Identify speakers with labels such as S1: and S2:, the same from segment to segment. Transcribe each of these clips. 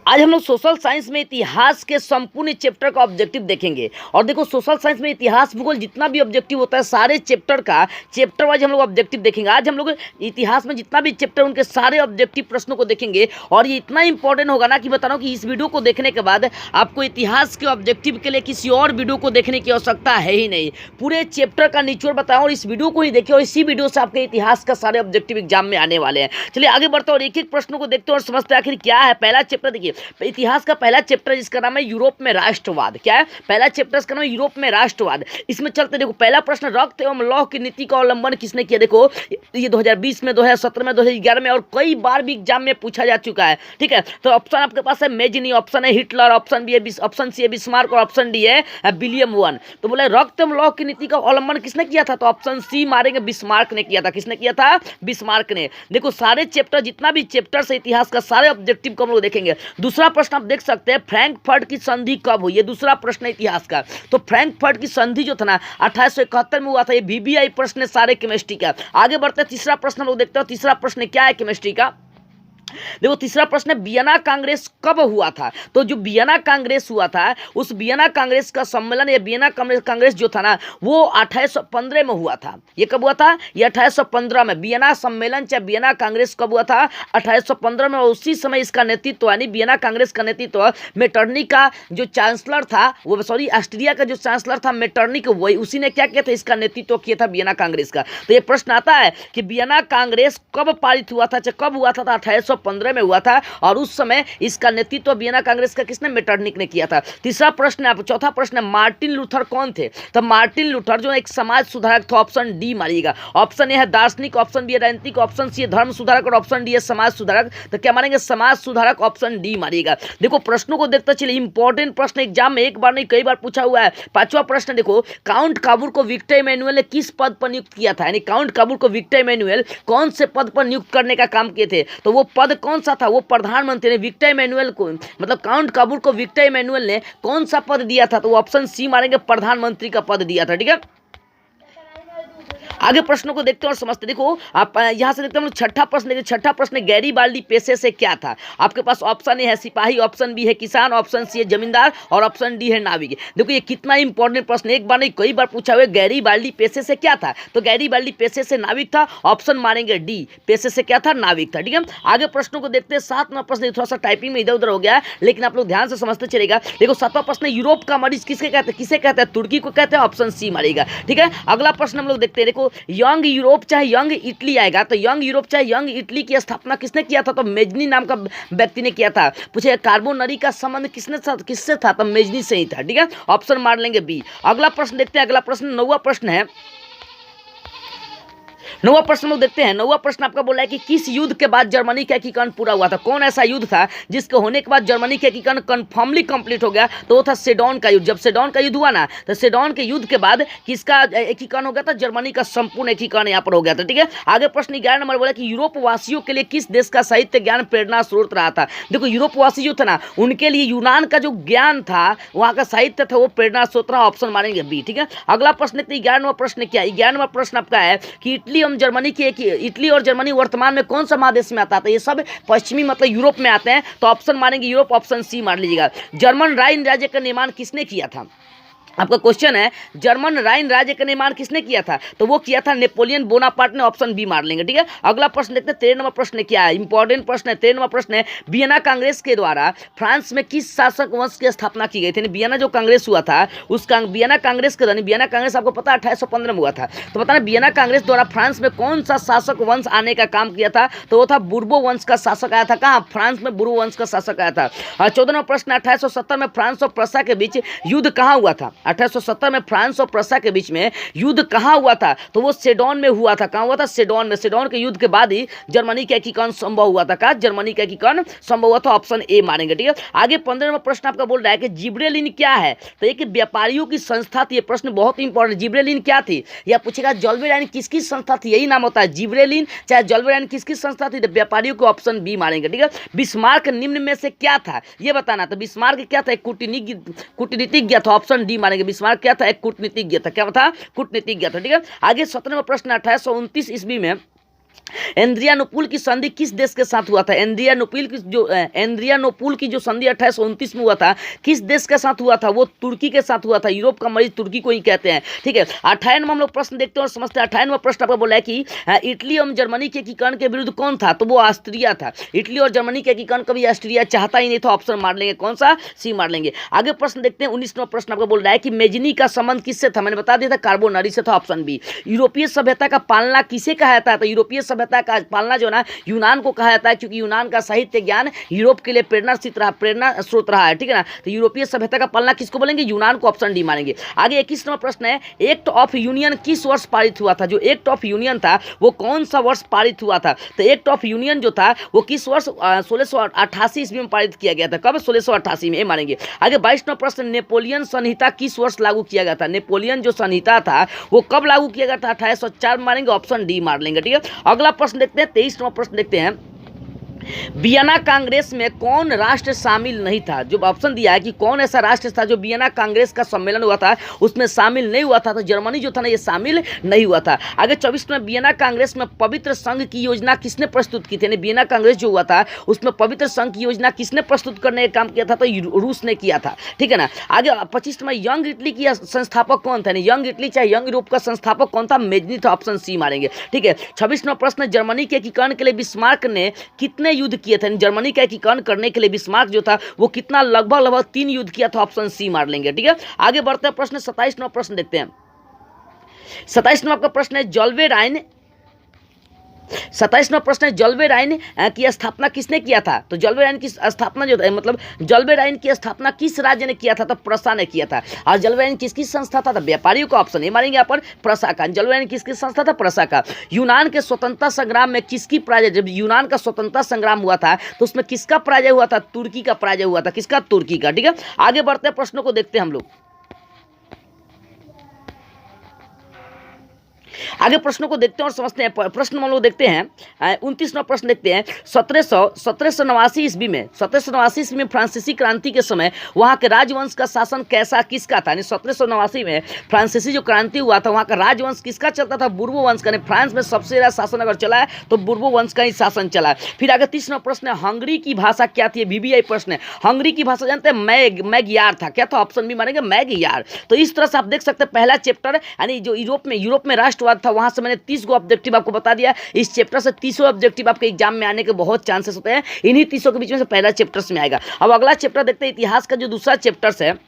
S1: आज हम लोग सोशल साइंस में इतिहास के संपूर्ण चैप्टर का ऑब्जेक्टिव देखेंगे। और देखो सोशल साइंस में इतिहास भूगोल जितना भी ऑब्जेक्टिव होता है सारे चैप्टर का चैप्टर वाइज हम लोग ऑब्जेक्टिव देखेंगे। आज हम लोग इतिहास में जितना भी चैप्टर उनके सारे ऑब्जेक्टिव प्रश्नों को देखेंगे। और ये इतना इंपॉर्टेंट होगा ना कि बता रहा हूँ कि इस वीडियो को देखने के बाद आपको इतिहास के ऑब्जेक्टिव के लिए किसी और वीडियो को देखने की आवश्यकता है ही नहीं। पूरे चैप्टर का निचोड़ बताओ और इस वीडियो को ही देखिए और इसी वीडियो से आपके इतिहास का सारे ऑब्जेक्टिव एग्जाम में आने वाले हैं। चलिए आगे बढ़ते और एक एक प्रश्नों को देखते हैं और समझते हैं आखिर क्या है। पहला चैप्टर देखिए, इतिहास का पहला चैप्टर जिसका नाम है यूरोप में राष्ट्रवाद। क्या है पहला चैप्टर इसका नाम है यूरोप में राष्ट्रवाद। इसमें चलते देखो पहला प्रश्न, रक्त एवं लौह की नीति का अवलंबन किसने किया। देखो ये 2020 में, 2017 में, 2011 में और कई बार भी एग्जाम में पूछा जा चुका है। ठीक है, तो ऑप्शन आपके पास है मेजिनी, ऑप्शन है हिटलर, ऑप्शन बी है ऑप्शन सी है बिस्मार्क और ऑप्शन डी है विलियम वन। तो बोले रक्त एवं लौह की नीति का अवलंबन किसने किया था, तो ऑप्शन सी मारेंगे, बिस्मार्क ने किया था। किसने किया था, बिस्मार्क ने। देखो सारे चैप्टर जितना भी चैप्टर से इतिहास का सारे ऑब्जेक्टिव को हम लोग देखेंगे। दूसरा प्रश्न आप देख सकते हैं, फ्रैंकफर्ट की संधि कब हुई। ये दूसरा प्रश्न है इतिहास का। तो फ्रैंकफर्ट की संधि जो था ना 1871 में हुआ था। ये VBI प्रश्न है सारे केमिस्ट्री का। आगे बढ़ते हैं, तीसरा प्रश्न हम लोग देखते हैं। तीसरा प्रश्न क्या है केमिस्ट्री का। देखो तीसरा प्रश्न है वियना कांग्रेस कब हुआ था। तो जो वियना कांग्रेस हुआ था उस वियना कांग्रेस का सम्मेलन या वियना कांग्रेस जो था ना वो 1815 में हुआ था। ये कब हुआ था, ये 1815 में। वियना सम्मेलन चाहे वियना कांग्रेस कब हुआ था, 1815 में। और उसी समय इसका नेतृत्व यानी वियना कांग्रेस का नेतृत्व मेटरनिक का जो चांसलर था, वो सॉरी ऑस्ट्रिया का जो चांसलर था मेटरनिक, वही उसी ने क्या किया था, इसका नेतृत्व किया था वियना कांग्रेस का। तो ये प्रश्न आता है कि वियना कांग्रेस कब पारित हुआ था, चाहे कब हुआ था, 1815 में हुआ था। और उस समय इसका नेतृत्व वियना कांग्रेस का किसने, मेटरनिक ने किया था। तीसरा प्रश्न है, चौथा प्रश्न है मार्टिन लूथर कौन थे। तो मार्टिन लूथर जो एक समाज सुधारक था। ऑप्शन डी मारिएगा। ऑप्शन ए है दार्शनिक, ऑप्शन बी है राजनीतिक, ऑप्शन सी है धर्म सुधारक और ऑप्शन डी है समाज सुधारक। तो क्या मारेंगे, समाज सुधारक, ऑप्शन डी मारिएगा। देखो प्रश्नों को देखते चलिए, इंपॉर्टेंट प्रश्न एग्जाम में एक बार नहीं कई बार पूछा हुआ है। पांचवा प्रश्न देखो, काउंट काबूर को विक्टर इमैनुअल ने किस पद पर नियुक्त किया था। यानी काउंट काबूर को विक्टर इमैनुअल कौन से पद पर नियुक्त करने का काम किए थे। तो वो पद कौन सा था, वो प्रधानमंत्री ने विक्टर इमैनुअल को, मतलब काउंट काबूर को विक्टर इमैनुअल ने कौन सा पद दिया था, तो वो ऑप्शन सी मारेंगे, प्रधानमंत्री का पद दिया था। ठीक है, आगे प्रश्नों को देखते हैं और समझते। देखो आप यहां से देखते हैं छठा प्रश्न। देखिए छठा प्रश्न, गैरीबाल्डी पेशे से क्या था। आपके पास ऑप्शन ए है सिपाही, ऑप्शन बी है किसान, ऑप्शन सी है जमींदार और ऑप्शन डी है नाविक। देखो ये कितना इंपॉर्टेंट प्रश्न, एक बार नहीं कई बार पूछा हुआ है। गैरीबाल्डी पेशे से क्या था, तो गैरीबाल्डी पेशे से नाविक था। ऑप्शन मारेंगे डी, पेशे से क्या था, नाविक था। ठीक है, आगे प्रश्नों को देखते हैं। 7वां प्रश्न थोड़ा सा टाइपिंग में इधर उधर हो गया लेकिन आप लोग ध्यान से समझते चलेगा। देखो 7वां प्रश्न, यूरोप का मरीज किसके कहते हैं, किसे कहते हैं, तुर्की को कहते हैं। ऑप्शन सी मारेगा। ठीक है, अगला प्रश्न हम लोग देखते हैं। देखो यंग यूरोप चाहे यंग इटली आएगा। तो यंग यूरोप चाहे यंग इटली की स्थापना किसने किया था, तो मेजनी नाम का व्यक्ति ने किया था। पूछे कार्बोनरी का संबंध किससे था, तो मेजनी से ही था। ठीक है, ऑप्शन मार लेंगे बी। अगला प्रश्न देखते हैं। अगला प्रश्न 9वां प्रश्न है। 9वां प्रश्न लोग देखते हैं। 9वां प्रश्न आपका बोला है कि किस युद्ध के बाद जर्मनी का एकीकरण पूरा हुआ था। कौन ऐसा युद्ध था जिसके होने के बाद जर्मनी का एकीकरण कंफर्मली कंप्लीट हो गया, तो वो था सेडोन का युद्ध। जब सेडोन का युद्ध हुआ ना, तो सेडोन के युद्ध के बाद किसका एकीकरण हो गया था, जर्मनी का संपूर्ण एकीकरण यहाँ पर हो गया था। ठीक है, आगे प्रश्न 11 नंबर बोला कि यूरोप वासियों के लिए किस देश का साहित्य ज्ञान प्रेरणा स्रोत रहा था। देखो यूरोप वासी जो था ना उनके लिए यूनान का जो ज्ञान था, वहाँ का साहित्य था, वो प्रेरणा स्रोत रहा। ऑप्शन मारेंगे बी। ठीक है, अगला प्रश्न देखते हैं। 11वां प्रश्न क्या है। 11वां प्रश्न आपका है कि इटली और जर्मनी वर्तमान में कौन सा महादेश में आता है। ये सब पश्चिमी मतलब यूरोप में आते हैं। तो ऑप्शन मारेंगे यूरोप, ऑप्शन सी मार लीजिएगा। जर्मन राइन राज्य का निर्माण किसने किया था। आपका क्वेश्चन है जर्मन राइन राज्य का निर्माण किसने किया था, तो वो किया था नेपोलियन बोनापार्ट ने। ऑप्शन बी मार लेंगे। ठीक है, अगला प्रश्न देखते हैं। 13वां प्रश्न क्या है, इंपॉर्टेंट प्रश्न है। 13वां प्रश्न है वियना कांग्रेस के द्वारा फ्रांस में किस शासक वंश की स्थापना की गई थी। वियना जो कांग्रेस हुआ था उस वियना कांग्रेस के दौरान, वियना कांग्रेस आपको पता है 1815 में हुआ था। तो बताना वियना कांग्रेस द्वारा फ्रांस में कौन सा शासक वंश आने का काम किया था, तो वो था बुर्बो वंश का शासक आया था। कहाँ, फ्रांस में बुर्बो वंश का शासक आया था। 14वां प्रश्न, 1870 में फ्रांस और प्रसा के बीच युद्ध कहाँ हुआ था। 1870 में फ्रांस और प्रसा के बीच में युद्ध कहाँ हुआ था, तो वो सेडोन में हुआ था। कहाँ हुआ था, सेडोन में। सेडोन के युद्ध के बाद ही जर्मनी का एकीकरण संभव हुआ था। कहा जर्मनी का एकीकरण संभव हुआ था। ऑप्शन ए मारेंगे। ठीक है, आगे 15वां प्रश्न आपका बोल रहा है कि जिब्रेलिन क्या है, तो एक व्यापारियों की संस्था थी। ये प्रश्न बहुत इंपॉर्टेंट, जिब्रेलिन क्या थी, या पूछेगा जॉल्वेराइन किसकी संस्था थी, यही नाम होता है जिब्रेलिन चाहे जॉल्वेराइन किसकी संस्था थी, तो व्यापारियों को। ऑप्शन बी मारेंगे। ठीक है, बिस्मार्क निम्न में से क्या था, ये बताना। तो बिस्मार्क क्या था, एक कूटनीतिज्ञ था। ऑप्शन डी मारेंगे। बिस्मार्क क्या था, एक कूटनीतिज्ञ था। क्या था, कूटनीतिज्ञ था। ठीक है, आगे 17वां प्रश्न, 1829 ईस्वी में एंद्रियानोपुल की संधि किस देश के साथ हुआ था? एंद्रियानोपुल की जो संधि 1829 में हुआ था, किस देश के साथ हुआ था? वो तुर्की के साथ हुआ था। यूरोप का मरीज तुर्की को ही कहते हैं। ठीक है, 58वां हम लोग प्रश्न देखते हैं और समझते हैं। 58वां प्रश्न आपको बोला है कि इटली और जर्मनी के एकीकरण के विरुद्ध कौन था? तो वो ऑस्ट्रिया था। इटली और जर्मनी के एकीकरण कभी ऑस्ट्रिया चाहता ही नहीं था। ऑप्शन मार लेंगे, कौन सा? सी मार लेंगे। आगे प्रश्न देखते हैं। 19वां प्रश्न आपको बोल रहा है कि मेजनी का संबंध किससे था? मैंने बता दिया था, कार्बोनरी से था। Option B. यूरोपीय सभ्यता का पालना किसे कहा जाता है? तो यूरोपीय सभ्यता का पालना जो ना यूनान को कहा जाता है, क्योंकि यूनान का साहित्य ज्ञान यूरोप के लिए प्रेरणा स्रोत रहा है। ठीक है ना, तो यूरोपीय सभ्यता का पालना किसको बोलेंगे? यूनान को। ऑप्शन डी मानेंगे। आगे 21वां प्रश्न है, एक्ट ऑफ यूनियन किस वर्ष पारित हुआ था? जो एक्ट ऑफ यूनियन था वो कौन सा वर्ष पारित हुआ था? तो एक्ट ऑफ यूनियन जो था वो किस वर्ष? 1688 ईस्वी में पारित किया गया था। कब? 1688 में, मानेंगे। आगे 22वां प्रश्न, नेपोलियन संहिता किस वर्ष लागू किया गया था? नेपोलियन जो संहिता था वो कब लागू किया गया था? 1804 मारेंगे। ऑप्शन डी मार लेंगे। ठीक है, अगला प्रश्न देखते हैं। 23वां प्रश्न देखते हैं। वियना कांग्रेस में कौन राष्ट्र शामिल नहीं था? जो ऑप्शन दिया है कि कौन ऐसा राष्ट्र था जो वियना कांग्रेस का सम्मेलन हुआ था उसमें शामिल नहीं हुआ था, तो जर्मनी जो था ना ये शामिल नहीं हुआ था। आगे 24 में, वियना कांग्रेस में पवित्र संघ की योजना किसने प्रस्तुत की थी? यानी वियना कांग्रेस जो हुआ था उसमें पवित्र संघ की योजना किसने प्रस्तुत करने का काम किया था? तो रूस ने किया था। ठीक है ना। आगे 25 में, यंग इटली की संस्थापक कौन था? यंग इटली चाहे यंग यूरोप का संस्थापक कौन था? मेजनी था। ऑप्शन सी मारेंगे। ठीक है, 26वां प्रश्न, जर्मनी के एकीकरण के लिए बिस्मार्क ने कितने युद्ध किए थे? जर्मनी का एकीकरण करने के लिए बिस्मार्क जो था वो कितना? लगभग 3 युद्ध किया था। ऑप्शन सी मार लेंगे। ठीक है, आगे बढ़ते हैं। प्रश्न 27वां प्रश्न देखते हैं। 27वां आपका प्रश्न है, जॉल्वे राइन 27वां प्रश्न है, जॉल्वे राइन की स्थापना किसने किया था? तो जॉल्वे राइन की स्थापना जो है, मतलब जॉल्वे राइन की स्थापना किस राज्य ने किया था? तो प्रसा ने किया था। और जॉल्वे राइन किसकी संस्था था? तो व्यापारियों का। ऑप्शन ये मारेंगे यहाँ पर, प्रसा का। जॉल्वे राइन किसकी संस्था था? प्रसा का। यूनान के स्वतंत्रता संग्राम में किसकी पराजय? जब यूनान का स्वतंत्रता संग्राम हुआ था तो उसमें किसका पराजय हुआ था? तुर्की का पराजय हुआ था। किसका? तुर्की का। ठीक है, आगे बढ़ते हैं, प्रश्नों को देखते हैं हम लोग। आगे प्रश्नों को देखते हैं और समझते हैं। प्रश्न हम लोग देखते हैं। 29वां प्रश्न देखते हैं। 1789 ईस्वी में 1789 ईस्वी में फ्रांसीसी क्रांति के समय वहाँ के राजवंश का शासन कैसा किसका था? 1789 में फ्रांसीसी जो क्रांति हुआ था वहाँ का राजवंश किसका चलता था? बुर्बो वंश का। फ्रांस में सबसे ज़्यादा शासन अगर चला है तो बुर्बो वंश का ही शासन चला है। फिर आगे 30वां प्रश्न है, हंगरी की भाषा क्या थी? बीबीआई प्रश्न है। हंगरी की भाषा जानते हैं? मैग्यार था। क्या था? ऑप्शन बी मानेंगे, मैग्यार। तो इस तरह से आप देख सकते हैं पहला चैप्टर यानी जो यूरोप में राष्ट्रवाद था वहां से मैंने 30 गो ऑब्जेक्टिव आपको बता दिया। इस चैप्टर से 30 ऑब्जेक्टिव आपके एग्जाम में आने के बहुत चांसेस होते हैं। इन्हीं 30 के बीच में से पहला चैप्टर में आएगा। अब अगला चैप्टर देखते हैं। इतिहास का जो दूसरा चैप्टर है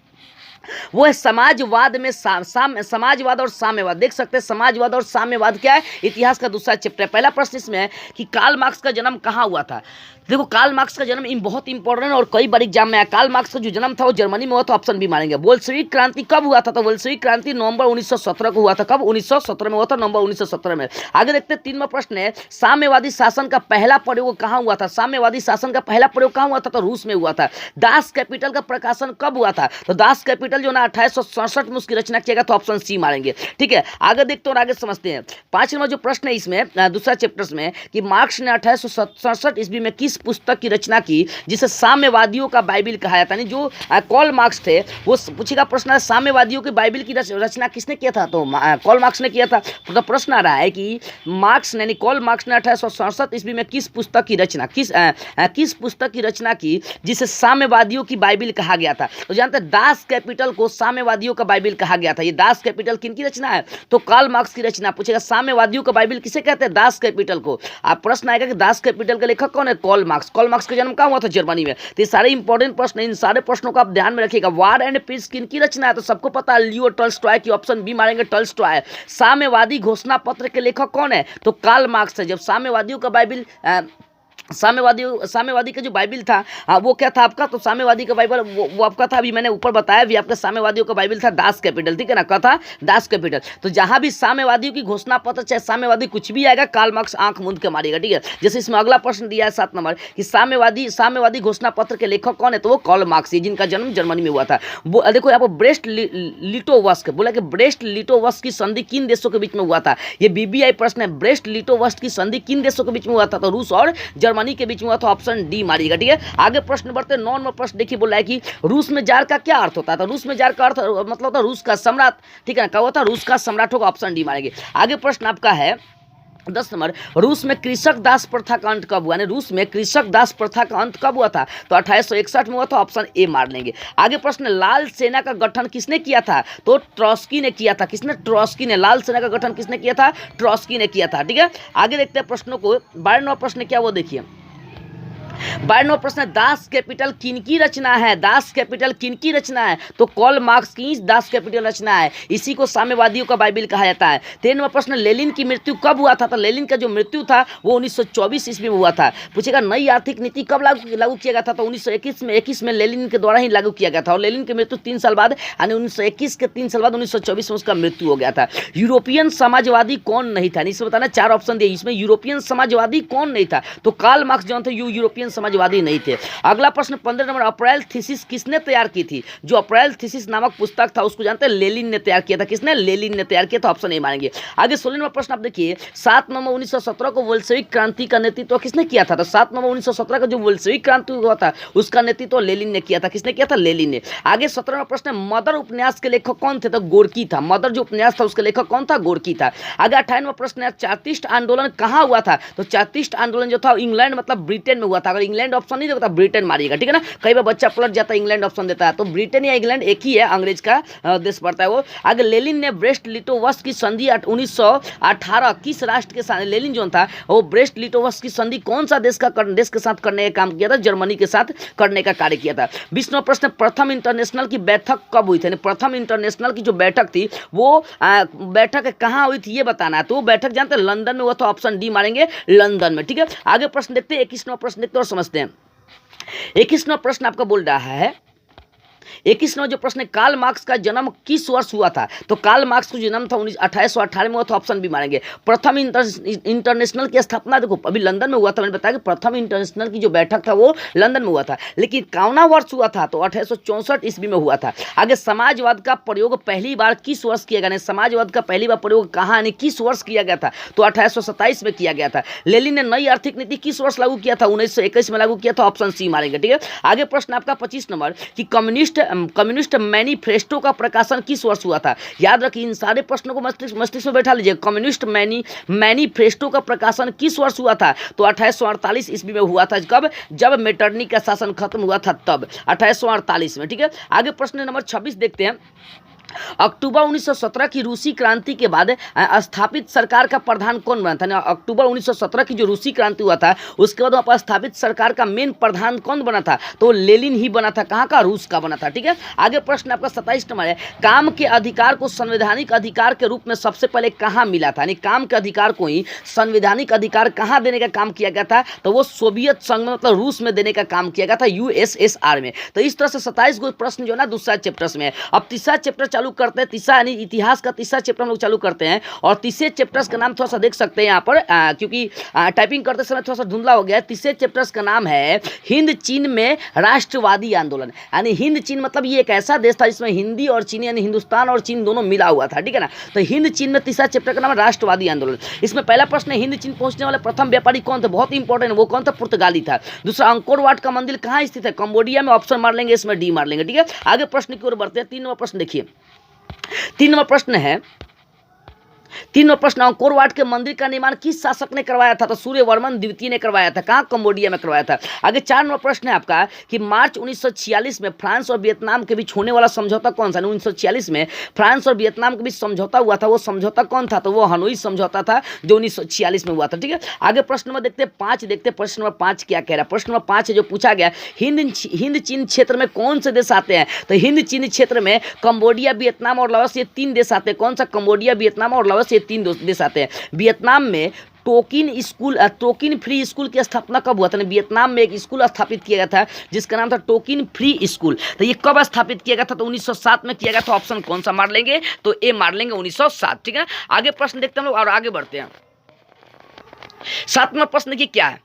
S1: वो है समाजवाद में समाजवाद और साम्यवाद। देख सकते हैं समाजवाद और साम्यवाद क्या है, इतिहास का दूसरा चैप्टर है। पहला प्रश्न इसमें है कि कार्ल मार्क्स का जन्म कहाँ हुआ था। देखो कार्ल मार्क्स का जन्म बहुत इंपॉर्टेंट और कई बार एग्जाम में आया। कार्ल मार्क्स का जो जन्म था वो जर्मनी में हुआ था। ऑप्शन बी मानेंगे। बोल्शेविक क्रांति कब हुआ था? तो बोल्शेविक क्रांति नवंबर 1917 को हुआ था। कब? 1917 में हुआ था, नवंबर 1917 में। आगे देखते हैं 3वां प्रश्न है, साम्यवादी शासन का पहला प्रयोग कहाँ हुआ था? साम्यवादी शासन का पहला प्रयोग कहाँ हुआ था? तो रूस में हुआ था। दास कैपिटल का प्रकाशन कब हुआ था? तो दास कैपिटल जो ना 1867 में उसकी रचना किया गया। तो ऑप्शन सी मारेंगे। ठीक है, आगे देखते हैं और आगे समझते हैं। 5वां जो प्रश्न है इसमें दूसरा चैप्टर में कि मार्क्स ने 1867 ईस्वी में किस पुस्तक की रचना की जिसे साम्यवादियों का बाइबिल कहा जाता है? जो कार्ल मार्क्स थे वो पूछेगा प्रश्न है, साम्यवादियों के बाइबिल की रचना किसने किया था? तो कार्ल मार्क्स ने किया था। तो प्रश्न आ रहा है कि मार्क्स ने कार्ल मार्क्स ने 1867 ईस्वी में किस पुस्तक की रचना किस पुस्तक की रचना की जिसे साम्यवादियों की बाइबिल कहा गया था? तो जानते हैं दास कैपिटल को साम्यवादियों का बाइबिल कहा गया था। ये दास कैपिटल किनकी रचना है? तो कार्ल मार्क्स की रचना। पूछेगा साम्यवादियों का बाइबिल किसे कहते हैं? दास कैपिटल को। आप प्रश्न आएगा कि दास कैपिटल का लेखक कौन है? Karl Marx. कार्ल मार्क्स का जन्म कहाँ हुआ था? जर्मनी में। तो ये सारे इंपॉर्टेंट प्रश्न, इन सारे प्रश्नों को आप ध्यान में रखिएगा। वार एंड पीस किनकी रचना है? तो सबको पता है लियो टॉल्स्टॉय की। ऑप्शन बी मारेंगे, टॉल्स्टॉय। साम्यवादी घोषणा पत्र के लेखक कौन है? तो कार्ल मार्क्स है। जब साम्यवादियों का बाइबिल साम्यवादी का जो बाइबिल था वो क्या था आपका? तो साम्यवादी का बाइबल वो आपका था, अभी मैंने ऊपर बताया भी आपका, साम्यवादियों का बाइबिल था दास कैपिटल। ठीक है ना, क्या था? Das Kapital. तो जहां भी साम्यवादियों की घोषणा पत्र चाहे साम्यवादी कुछ भी आएगा, कार्ल मार्क्स आंख मूंद के मारेगा। ठीक है, जैसे इसमें अगला प्रश्न दिया है 7 नंबर कि साम्यवादी घोषणा पत्र के लेखक कौन है? तो वो कार्ल मार्क्स, जिनका जन्म जर्मनी में हुआ था। देखो यहाँ पर ब्रेस्ट लिटोवस्क बोला कि ब्रेस्ट लिटोवस्क की संधि किन देशों के बीच में हुआ था? ये बीबीआई प्रश्न है। ब्रेस्ट लिटोवस्क की संधि किन देशों के बीच में हुआ था? तो रूस और जर्मनी के बीच में हुआ था। ऑप्शन डी मारिएगा। ठीक है, आगे प्रश्न बढ़ते हैं। 9वां प्रश्न देखिए, बोला है कि रूस में जार का क्या अर्थ होता है? तो रूस में जार का अर्थ मतलब होता है रूस का सम्राट। ठीक है ना, क्या होता है? रूस का सम्राट होगा। ऑप्शन डी मारेंगे। आगे प्रश्न आपका है 10 नंबर, रूस में कृषक दास प्रथा का अंत कब हुआ? यानी रूस में कृषक दास प्रथा का अंत कब हुआ था? तो 1861 में हुआ था। ऑप्शन ए मार लेंगे। आगे प्रश्न, लाल सेना का गठन किसने किया था? तो ट्रॉस्की ने किया था। किसने? ट्रॉस्की ने। लाल सेना का गठन किसने किया था? ट्रॉस्की ने किया था। ठीक है, आगे देखते हैं प्रश्नों को। 12वां प्रश्न क्या वो देखिए। 12वां प्रश्न, दास कैपिटल किनकी रचना है? दास कैपिटल किनकी रचना है? तो कार्ल मार्क्स की दास कैपिटल रचना है। इसी को साम्यवादियों का बाइबिल कहा जाता है। 13वां प्रश्न, लेनिन की मृत्यु कब हुआ था? तो लेनिन का जो मृत्यु था वो 1924 ईस्वी में हुआ था। पूछेगा नई आर्थिक नीति कब लागू किया गया था? तो 1921 में लेनिन के द्वारा ही लागू किया गया था। और लेनिन की मृत्यु 3 साल बाद, यानी 1921 के 3 साल बाद 1924 में उसका मृत्यु हो गया था। यूरोपियन समाजवादी कौन नहीं था? इसमें बताना, 4 ऑप्शन दिए। इसमें यूरोपियन समाजवादी कौन नहीं था? तो कार्ल मार्क्स जो थे यूरोपियन समाजवादी नहीं थे। अगला प्रश्न 15 नंबर, अप्रैल थीसिस किसने तैयार की थी? जो अप्रैल थीसिस नामक पुस्तक था उसको जानते हैं? लेनिन ने तैयार किया था। किसने? लेनिन ने तैयार किया था। ऑप्शन ए मानेंगे। आगे 16 नंबर प्रश्न आप देखिए, 7 नवंबर 1917 को बोल्शेविक क्रांति का नेतृत्व किसने किया था? तो 7 नवंबर 1917 का जो बोल्शेविक क्रांति हुआ था उसका नेतृत्व लेनिन ने किया था। किसने किया था? लेनिन ने। आगे 17वां प्रश्न, मदर उपन्यास के लेखक कौन थे? तो गोर्की था। मदर जो उपन्यास था उसके लेखक कौन था? गोर्की था। आगे 28वां प्रश्न है, चार्टिस्ट आंदोलन कहाँ हुआ था? तो चार्टिस्ट आंदोलन जो था इंग्लैंड मतलब ब्रिटेन में हुआ था। अगर इंग्लैंड ऑप्शन नहीं देता ब्रिटेन मारिएगा, ठीक है ना। कई बार बच्चा पलट जाता है, इंग्लैंड ऑप्शन देता है, तो ब्रिटेन या इंग्लैंड एक ही है, अंग्रेज का देश पड़ता है वो। आगे लेनिन ने ब्रेस्ट लिटोवस्क की संधि 1918 किस राष्ट्र के साथ? लेनिन जो था वो ब्रेस्ट लिटोवस्क की संधि कौन सा देश के साथ करने का काम किया था? जर्मनी के साथ करने का कार्य किया था। 20वां प्रश्न, प्रथम इंटरनेशनल की बैठक कब हुई थी? प्रथम इंटरनेशनल की जो बैठक थी वो बैठक कहाँ हुई थी ये बताना है। तो वो बैठक जानते हैं लंदन में हुआ था। ऑप्शन डी मारेंगे, लंदन में। ठीक है, आगे प्रश्न देखते हैं। 21वां प्रश्न देखते हैं और समझते हैं। 21वां प्रश्न आपका बोल रहा है, 21वां जो प्रश्न, कार्ल मार्क्स का जन्म किस वर्ष हुआ था? तो कार्ल मार्क्स का जन्म था 1818 में हुआ था। ऑप्शन भी मारेंगे। प्रथम इंटरनेशनल की स्थापना देखो अभी लंदन में हुआ था। मैंने बताया कि प्रथम इंटरनेशनल की जो बैठक था वो लंदन में हुआ था, लेकिन कौना वर्ष हुआ था? तो 1864 ईस्वी में हुआ था। आगे समाजवाद का प्रयोग पहली बार किस वर्ष किया गया? समाजवाद का पहली बार प्रयोग कहाँ यानी किस वर्ष किया गया था? तो 1827 में किया गया था। लेनिन ने नई आर्थिक नीति किस वर्ष लागू किया था? 1921 में लागू किया था। ऑप्शन सी मारेंगे। ठीक है, आगे प्रश्न आपका 25 नंबर कि कम्युनिस्ट मैनिफेस्टो का प्रकाशन किस वर्ष हुआ था? याद रखिए, इन सारे प्रश्नों को मस्तिष्क में बैठा लीजिए। कम्युनिस्ट मैनिफेस्टो का प्रकाशन किस वर्ष हुआ था? तो 1848 ईस्वी में हुआ था। कब? जब मेटरनिक का शासन खत्म हुआ था तब, 1848 में। ठीक है, आगे प्रश्न नंबर 26 देखते हैं। अक्टूबर 1917 की रूसी क्रांति के बाद स्थापित सरकार का प्रधान कौन बना था? अक्टूबर 1917 की जो रूसी क्रांति हुआ था उसके बाद वहाँ पर स्थापित सरकार का मेन प्रधान कौन बना था? तो लेनिन ही बना था। कहाँ का? रूस का बना था। ठीक है, आगे प्रश्न आपका 27 नंबर है, काम के अधिकार को संवैधानिक अधिकार के रूप में सबसे पहले कहाँ मिला था? यानी काम के अधिकार को ही संवैधानिक अधिकार कहाँ देने का काम किया गया था? तो वो सोवियत संघ में मतलब रूस में देने का काम किया गया था, यूएसएसआर में। तो इस तरह से 27 गो प्रश्न जो है ना दूसरा चैप्टर में है। अब तीसरा चैप्टर चालू करते हैं। तीसरा यानी इतिहास का तीसरा चैप्टर हम लोग चालू करते हैं। और तीसरे चैप्टर्स का नाम थोड़ा सा देख सकते हैं यहाँ पर, क्योंकि टाइपिंग करते समय थोड़ा सा धुंधला हो गया। तीसरे चैप्टर्स का नाम है हिंद चीन में राष्ट्रवादी आंदोलन। यानी हिंद चीन मतलब ये एक ऐसा देश था जिसमें हिंदी और चीनी यानी हिंदुस्तान और चीन दोनों मिला हुआ था। ठीक है ना, तो हिंद चीन में तीसरा चैप्टर का नाम है राष्ट्रवादी आंदोलन। इसमें पहला प्रश्न है, हिंद चीन पहुंचने वाले प्रथम व्यापारी कौन थे? बहुत इंपॉर्टेंट, वो कौन था? पुर्तगाली था। दूसरा, अंकोर वाट का मंदिर कहाँ स्थित है? कंबोडिया में। ऑप्शन मार लेंगे, इसमें डी मार लेंगे। ठीक है, आगे प्रश्न की ओर बढ़ते हैं। 3 नंबर प्रश्न देखिए। 3 नंबर प्रश्न है, 3 नंबर प्रश्न, अंकोर वाट के मंदिर का निर्माण किस शासक ने करवाया था? तो सूर्यवर्मन द्वितीय ने करवाया था। कहाँ? कंबोडिया में करवाया था। आगे 4 नंबर प्रश्न है आपका कि मार्च 1946 में फ्रांस और वियतनाम के बीच होने वाला समझौता कौन सा? 1946 में फ्रांस और वियतनाम के बीच समझौता हुआ था, वो समझौता कौन था? तो वो हनोई समझौता था जो 1946 में हुआ था। ठीक है, आगे प्रश्न नंबर देखते हैं 5 देखते हैं। प्रश्न नंबर 5 क्या कह रहा है? प्रश्न नंबर 5 है जो पूछा गया, हिंद चीन क्षेत्र में कौन से देश आते हैं? तो हिंद चीन क्षेत्र में कंबोडिया, वियतनाम और लाओस, ये 3 देश आते हैं। कौन सा? कंबोडिया, वियतनाम और लाओस, ये 3 देश आते हैं। वियतनाम में टोकिन फ्री स्कूल की स्थापना कब हुआ था? वियतनाम में एक स्कूल स्थापित किया गया था जिसका नाम था टोकिन फ्री स्कूल। तो ये कब स्थापित किया गया था? तो 1907 में किया गया था। ऑप्शन कौन सा मार लेंगे? तो ए मार लेंगे, 1907। ठीक है, आगे प्रश्न देखते हैं हम लोग और आगे बढ़ते हैं। 7वां प्रश्न देखिए क्या है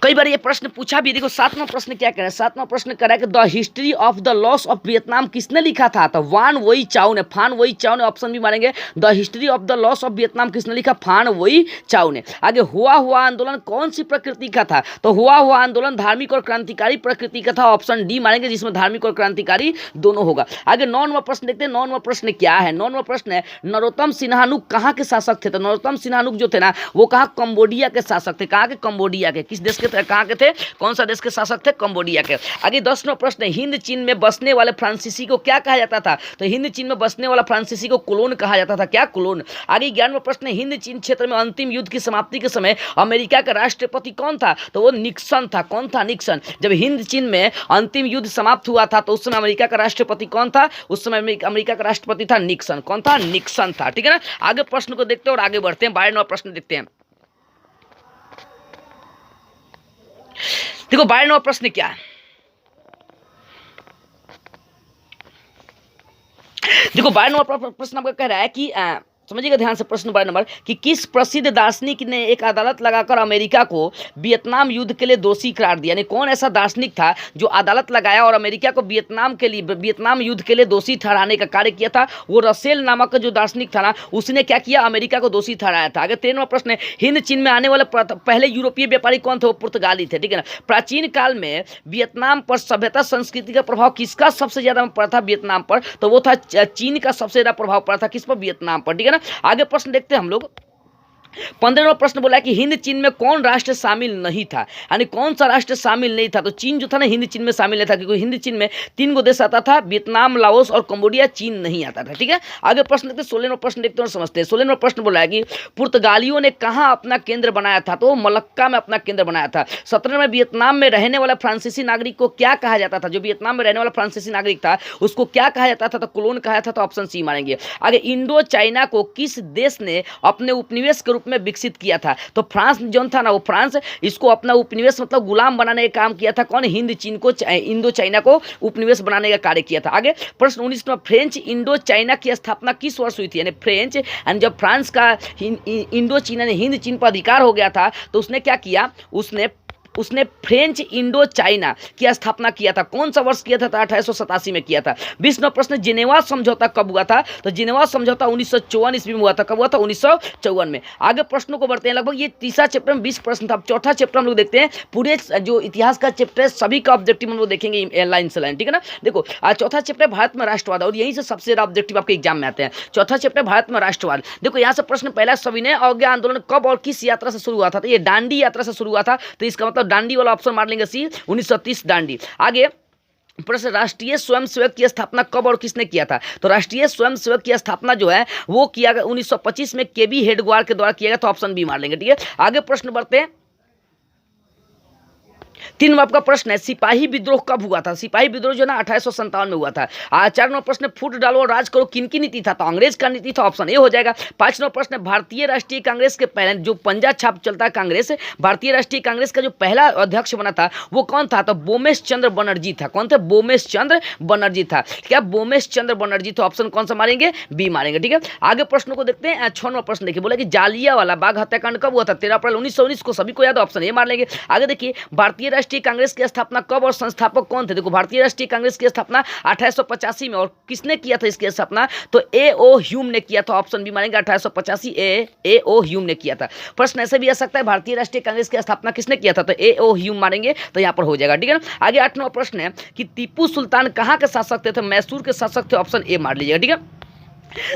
S1: कई बार ये प्रश्न पूछा भी। देखो 7वां प्रश्न क्या कह रहा है, 7वां प्रश्न कह रहा है कि the history of the loss of Vietnam किसने लिखा था, तो वान वोई चाउ ने, फान वोई चाउ ने, ऑप्शन भी मारेंगे। The history of the loss of Vietnam किसने लिखा, फान वोई चाउ ने। आगे हुआ हुआ आंदोलन कौन सी प्रकृति का था, तो हुआ हुआ आंदोलन धार्मिक और क्रांतिकारी प्रकृति का था, ऑप्शन डी मारेंगे, जिसमें धार्मिक और क्रांतिकारी दोनों होगा। आगे 9वां प्रश्न देखते हैं, 9वां प्रश्न क्या है। 9वां प्रश्न है नरोत्तम सिन्हानुक कहाँ के शासक थे, तो नरोत्तम सिन्हानुक जो थे ना वो कहाँ, कंबोडिया के शासक थे। कहाँ के, कंबोडिया के। किस देश के थे, कहाँ के थे, कौन सा देश के शासक थे, कंबोडिया के। आगे 10वां प्रश्न है हिंद चीन में बसने वाले फ्रांसीसी को क्या कहा जाता था, तो हिंद चीन में बसने वाला फ्रांसीसी को कोलोन कहा जाता था। क्या, कोलोन। आगे 11वां प्रश्न है हिंद चीन क्षेत्र में अंतिम युद्ध की समाप्ति के समय अमेरिका का राष्ट्रपति कौन था, तो वो निक्सन था। कौन था, निक्सन। जब हिंद चीन में अंतिम युद्ध समाप्त हुआ था तो उस समय अमेरिका का राष्ट्रपति कौन था, उस समय अमेरिका का राष्ट्रपति था निक्सन। कौन था, निक्सन था। ठीक है ना। आगे प्रश्न को देखते हैं और आगे बढ़ते हैं। 12वां प्रश्न देखते हैं। देखो 12वां प्रश्न क्या है, देखो 12वां प्रश्न आपका कह रहा है कि समझिएगा ध्यान से प्रश्न 12 नंबर कि किस प्रसिद्ध दार्शनिक ने एक अदालत लगाकर अमेरिका को वियतनाम युद्ध के लिए दोषी करार दिया, यानी कौन ऐसा दार्शनिक था जो अदालत लगाया और अमेरिका को वियतनाम युद्ध के लिए दोषी ठहराने का कार्य किया था। वो रसेल नामक जो दार्शनिक था ना उसने क्या किया, अमेरिका को दोषी ठहराया था। आगे 13वां प्रश्न है हिंद चीन में आने वाले पहले यूरोपीय व्यापारी कौन थे, वो पुर्तगाली थे। ठीक है ना। प्राचीन काल में वियतनाम पर सभ्यता संस्कृति का प्रभाव किसका सबसे ज्यादा पड़ा था वियतनाम पर, तो वो था चीन का सबसे ज्यादा प्रभाव पड़ा था किस पर, वियतनाम पर। ठीक है ना। आगे प्रश्न देखते हैं हम लोग। 15वां प्रश्न बोला कि हिंद चीन में कौन राष्ट्र शामिल नहीं था, यानी कौन सा राष्ट्र शामिल नहीं था, तो चीन जो था ना हिंद चीन में शामिल नहीं था, क्योंकि हिंद चीन में 3 गो देश आता था, वियतनाम, लाओस और कंबोडिया, चीन नहीं आता था। ठीक है। आगे प्रश्न देखते हैं, 16वां प्रश्न देखते हैं और समझते हैं। 16वां प्रश्न बोला है कि पुर्तगालियों ने कहाँ अपना केंद्र बनाया था, तो मलक्का में अपना केंद्र बनाया था। 17वें वियतनाम में रहने वाला फ्रांसीसी नागरिक को क्या कहा जाता था, जो वियतनाम में रहने वाला फ्रांसीसी नागरिक था उसको क्या कहा जाता था, तो कोलोन कहा था, तो ऑप्शन सी मारेंगे। आगे इंडो चाइना को किस देश ने अपने उपनिवेश के रूप में विकसित किया था, तो फ्रांस जो था ना वो फ्रांस इसको अपना उपनिवेश मतलब गुलाम बनाने का काम किया था। कौन, हिंद चीन को, इंडो चाइना को उपनिवेश बनाने का कार्य किया था। आगे प्रश्न 19वां फ्रेंच इंडो चाइना की स्थापना किस वर्ष हुई थी, यानी फ्रेंच एंड जब फ्रांस का इंडो चीन यानी हिंद चीन पर अधिकार हो गया था तो उसने क्या किया, उसने फ्रेंच इंडो चाइना की स्थापना किया था। कौन सा वर्ष किया था, 1887 में किया था। 20वां प्रश्न जिनेवा समझौता कब हुआ था, तो जिनेवा समझौता 1954 ईस्वी में हुआ था। कब हुआ था, 1954 में। आगे प्रश्नों को बढ़ते हैं। लगभग ये तीसरा चैप्टर में 20 प्रश्न था। अब चौथा चैप्टर हम लोग देखते हैं। पूरे जो इतिहास का चैप्टर है सभी का ऑब्जेक्टिव हम लोग देखेंगे लाइन से लाइन। ठीक है ना। देखो चौथा चैप्टर भारत में राष्ट्रवाद, और यहीं से सबसे ज्यादा ऑब्जेक्टिव आपके एग्जाम में आते हैं। चौथा चैप्टर भारत में राष्ट्रवाद। देखो यहाँ से प्रश्न पहला, सविनय अवज्ञा आंदोलन कब और किस यात्रा से शुरू हुआ था, तो ये डांडी यात्रा से शुरू हुआ था, तो इसका मतलब डांडी वाला ऑप्शन मार लेंगे सी, 1930 डांडी। आगे प्रश्न राष्ट्रीय स्वयंसेवक की स्थापना कब और किसने किया था, तो राष्ट्रीय स्वयंसेवक की स्थापना जो है वो किया गया 1925 में केबी हेडगेवार के द्वारा किया गया, तो ऑप्शन बी मार लेंगे। ठीक है। आगे प्रश्न बढ़ते हैं। 3 नंबर का प्रश्न है सिपाही विद्रोह कब हुआ था, सिपाही विद्रोह जो ना 1857 में हुआ था। 4 नंबर प्रश्न फूट डालो और राज करो किनकी नीति था, तो अंग्रेज का नीति था, ऑप्शन ए हो जाएगा। 5 नंबर प्रश्न भारतीय राष्ट्रीय कांग्रेस के पहले जो पंजा छाप चलता है कांग्रेस, भारतीय राष्ट्रीय कांग्रेस का जो पहला अध्यक्ष बना था वो कौन था, तो बोमेश चंद्र बनर्जी था। कौन थे, बोमेश चंद्र बनर्जी था। क्या, बोमेश चंद्र बनर्जी, तो ऑप्शन कौन सा मारेंगे, बी मारेंगे। ठीक है। आगे प्रश्नों को देखते हैं। 6 नंबर प्रश्न देखिए, बोला कि जालियांवाला बाग हत्याकांड कब हुआ था, 13 अप्रैल 1919 को, सभी को याद, ऑप्शन ए मार लेंगे। आगे देखिए भारतीय राष्ट्रीय कांग्रेस की स्थापना कब और संस्थापक कौन थे, देखो भारतीय राष्ट्रीय कांग्रेस की स्थापना 1885 में, और किसने किया था इसकी स्थापना, तो ए ओ ह्यूम ने किया था, ऑप्शन बी मारेंगे 1885 ए ओ ह्यूम ने किया था। प्रश्न ऐसे भी आ सकता है भारतीय राष्ट्रीय कांग्रेस की स्थापना किसने किया था, तो ए ओ ह्यूम मारेंगे, तो यहां पर हो जाएगा। ठीक है ना। आगे 8 नंबर प्रश्न है कि टीपू सुल्तान कहां के शासक थे, तो मैसूर के शासक थे, ऑप्शन ए मार लीजिएगा। ठीक है।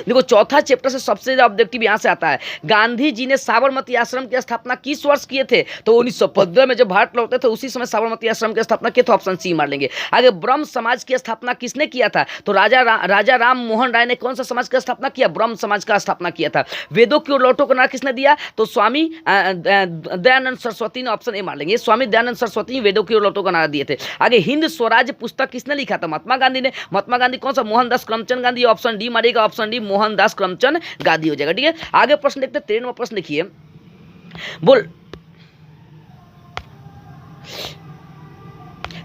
S1: देखो चौथा चैप्टर से सबसे ज्यादा ऑब्जेक्टिव यहां से आता है। गांधी जी ने साबरमती आश्रम की स्थापना किस वर्ष किए थे, तो 1915 में जब भारत लौटे थे उसी समय साबरमती आश्रम की स्थापना किए थे, ऑप्शन सी मार लेंगे। आगे ब्रह्म समाज की स्थापना किसने किया था, तो राजा राम मोहन राय ने कौन सा समाज की स्थापना किया, ब्रह्म समाज का स्थापना किया था। वेदों की ओर लौटो का नारा किसने दिया, तो स्वामी दयानंद सरस्वती ने, ऑप्शन ए मार लेंगे। स्वामी दयानंद सरस्वती वेदों की ओर लौटो का नारा दिए थे। आगे हिंद स्वराज पुस्तक किसने लिखा था, महात्मा गांधी ने। महात्मा गांधी कौन सा, मोहनदास करमचंद गांधी, ऑप्शन डी मारेगा, ऑप्शन डी मोहनदास करमचंद गांधी हो जाएगा। ठीक है। आगे प्रश्न देखते हैं। 13वां प्रश्न देखिए,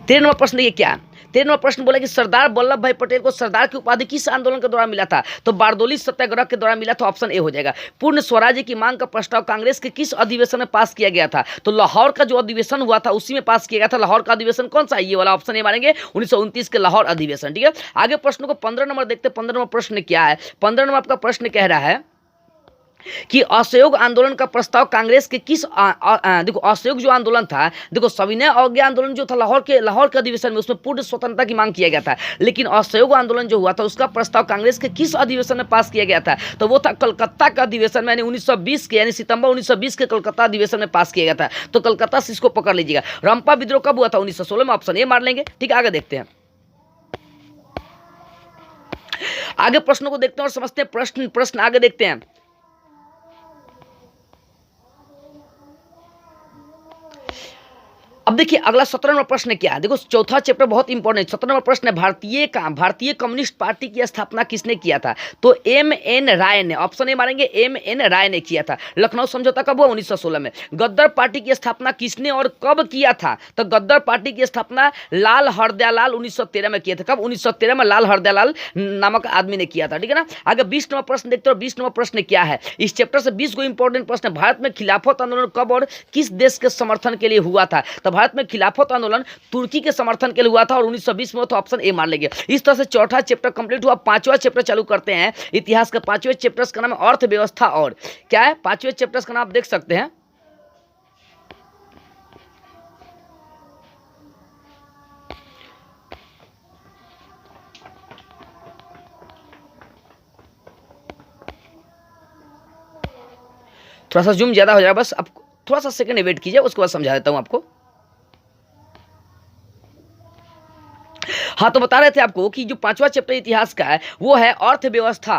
S1: 13 नंबर प्रश्न देखिए क्या है। 13 नंबर प्रश्न बोला कि सरदार वल्लभ भाई पटेल को सरदार की उपाधि किस आंदोलन के दौरान मिला था? तो बारदोली सत्याग्रह के दौरान मिला था, ऑप्शन ए हो जाएगा। पूर्ण स्वराज्य की मांग का प्रस्ताव कांग्रेस के किस अधिवेशन में पास किया गया था? तो लाहौर का जो अधिवेशन हुआ था उसी में पास किया गया था। लाहौर का अधिवेशन कौन सा? ये वाला ऑप्शन ए मारेंगे, 1929 के लाहौर अधिवेशन। ठीक है, आगे प्रश्न को 15 नंबर देखते हैं। 15 नंबर प्रश्न क्या है? 15 नंबर आपका प्रश्न कह रहा है कि असहयोग आंदोलन का प्रस्ताव कांग्रेस के किस देखो असहयोग जो आंदोलन था, देखो सविनय अवज्ञा आंदोलन जो था लाहौर के अधिवेशन में, उसमें पूर्ण स्वतंत्रता की मांग किया गया था। लेकिन असहयोग आंदोलन जो हुआ था उसका प्रस्ताव कांग्रेस के किस अधिवेशन में पास किया गया था? तो वो था कलकत्ता का अधिवेशन में, यानी 1920 के, यानी सितंबर 1920 के कलकत्ता अधिवेशन में पास किया गया था। तो कलकत्ता से इसको पकड़ लीजिएगा। रंपा विद्रोह कब हुआ था? 1916 में, ऑप्शन ए मार लेंगे। ठीक है, आगे देखते हैं। आगे प्रश्नों को देखते हैं और समझते हैं। प्रश्न आगे देखते हैं। अब देखिए अगला 17 नंबर प्रश्न क्या है? देखो चौथा चैप्टर बहुत इंपॉर्टेंट है। 17 नंबर प्रश्न है, भारतीय कम्युनिस्ट पार्टी की स्थापना किसने किया था? तो M.N. राय ने, ऑप्शन ए मारेंगे, M.N. राय ने किया था। लखनऊ समझौता कब हुआ? 1916 में। गद्दार पार्टी की स्थापना किसने और कब किया था? तो गद्दार पार्टी की स्थापना लाल हरदयालाल 1913 में किया था। कब? 1913 में लाल हरदयालाल नामक आदमी ने किया था। ठीक है ना। आगे 20 नंबर प्रश्न देखते हैं। 20 नंबर प्रश्न क्या है? इस चैप्टर से 20 को इंपॉर्टेंट प्रश्न है। भारत में खिलाफत आंदोलन कब और किस देश के समर्थन के लिए हुआ था? तो भारत में खिलाफत आंदोलन तुर्की के समर्थन के लिए हुआ था और 1920 में, तो ऑप्शन ए मार लेंगे। इस तरह से चौथा चैप्टर कंप्लीट हुआ। पांचवा चैप्टर चालू करते हैं इतिहास का। पांचवें चैप्टर का नाम है अर्थव्यवस्था। और क्या है पांचवें चैप्टर का नाम? आप देख सकते हैं, थोड़ा सा जूम ज्यादा हो जाएगा, बस आप थोड़ा सा सेकंड वेट कीजिए, उसके बाद समझा देता हूं आपको। हाँ, तो बता रहे थे आपको कि जो पांचवा चैप्टर इतिहास का है वो है अर्थव्यवस्था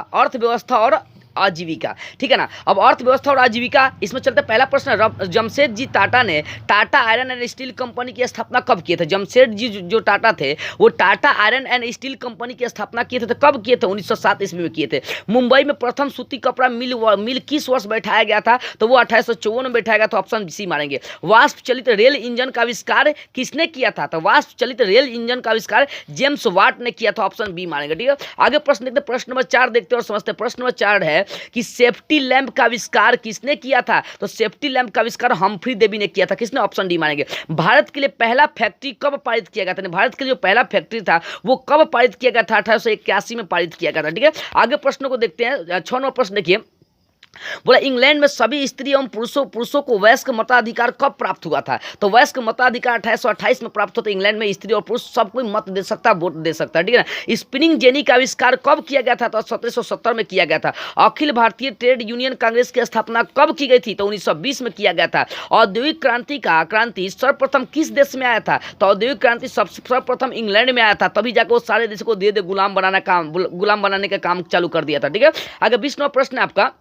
S1: और आजीविका। ठीक है ना। अब अर्थव्यवस्था और आजीविका, इसमें चलते पहला प्रश्न, जमशेद जी टाटा ने Tata iron and steel company की स्थापना कब किए थे? जमशेद जी जो टाटा थे वो Tata iron and steel company की स्थापना किए थे। तो कब किए थे? 1907 ईस्वी में किए थे। मुंबई में प्रथम सूती कपड़ा मिल किस वर्ष बैठाया गया था? तो वो 1854 में बैठाया गया था, ऑप्शन सी मारेंगे। वाष्प चलित रेल इंजन का आविष्कार किसने किया था? तो वाष्प चलित रेल इंजन का आविष्कार जेम्स वाट ने किया था, ऑप्शन बी मारेंगे। ठीक है, आगे प्रश्न देखते, प्रश्न नंबर 4 देखते और समझते। प्रश्न नंबर 4 है कि सेफ्टी लैंप का आविष्कार किसने किया था? तो सेफ्टी लैंप का आविष्कार हम्फ्री डेवी ने किया था। किसने? ऑप्शन डी मानेंगे। भारत के लिए पहला फैक्ट्री कब पारित किया गया था? भारत के लिए जो पहला फैक्ट्री था वो कब पारित किया गया था? 1881 में पारित किया गया था। ठीक है, आगे प्रश्नों को देखते हैं। 6 नंबर प्रश्न देखिए, बोला इंग्लैंड में सभी स्त्री एवं पुरुषों को वयस्क मताधिकार कब प्राप्त हुआ था? तो वयस्क मताधिकार 1828 में प्राप्त होता है। इंग्लैंड में स्त्री और पुरुष सब कोई मत दे सकता है, वोट दे सकता है। ठीक है ना। स्पिनिंग जेनी का आविष्कार कब किया गया था? तो 1770 में किया गया था। अखिल भारतीय ट्रेड यूनियन कांग्रेस की स्थापना कब की गई थी? तो 1920 में किया गया था। औद्योगिक क्रांति सर्वप्रथम किस देश में आया था? तो औद्योगिक क्रांति सर्वप्रथम इंग्लैंड में आया था, तभी जाकर वो सारे देश को धीरे धीरे गुलाम बनाने का काम चालू कर दिया था। ठीक है, आगे 20 नंबर प्रश्न है आपका